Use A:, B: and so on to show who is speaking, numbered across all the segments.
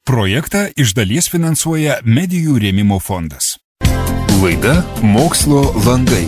A: Projektą iš dalies finansuoja Medijų rėmimo fondas. Laida Mokslo langai.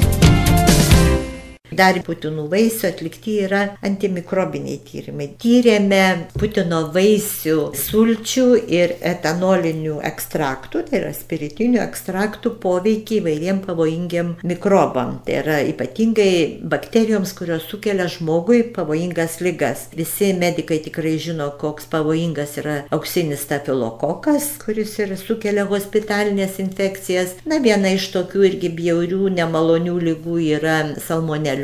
B: Dar putinų vaisių atlikti yra antimikrobiniai tyrimai. Tyrėme putino vaisių sulčių ir etanolinių ekstraktų, tai yra spiritinių ekstraktų poveikį įvairiem pavojingiam mikrobam. Tai yra ypatingai bakterijoms, kurios sukelia žmogui pavojingas ligas. Visi medikai tikrai žino, koks pavojingas yra auksinis stafilokokas, kuris ir sukelia hospitalinės infekcijas. Viena iš tokių irgi bjaurių, nemalonių ligų yra salmoneliozė,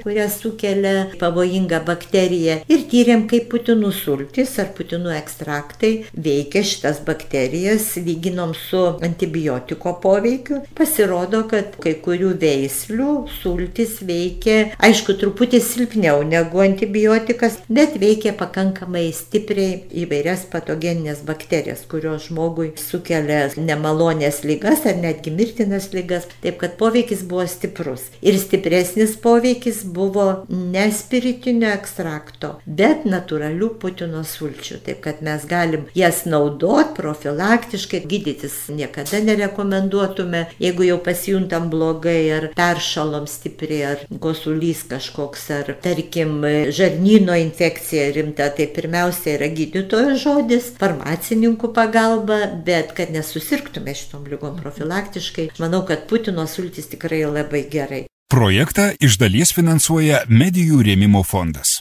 B: kurią sukelia pavojinga bakterija. Ir tyrėm, kaip putinų sultys ar putinų ekstraktai veikia šitas bakterijas, lyginom su antibiotiko poveikiu. Pasirodo, kad kai kurių veislių sultys veikia, aišku, truputį silpniau negu antibiotikas, bet veikia pakankamai stipriai įvairias patogeninės bakterijas, kurios žmogui sukelia nemalonės ligas ar netgi mirtinas ligas. Taip kad poveikis buvo stiprus. Ir stipresnis poveikis buvo ne spiritinio ekstrakto, bet natūralių putino sulčių. Taip kad mes galim jas naudot profilaktiškai, gydytis niekada nerekomenduotume. Jeigu jau pasijuntam blogai ar peršalom stipriai, ar kosulys kažkoks, ar tarkim žarnyno infekcija rimta, tai pirmiausia yra gydytojo žodis, farmacininkų pagalba, bet kad nesusirgtume šitom ligom profilaktiškai, manau, kad putino sultys tikrai labai gerai.
A: Projektą iš dalies finansuoja Medijų rėmimo fondas.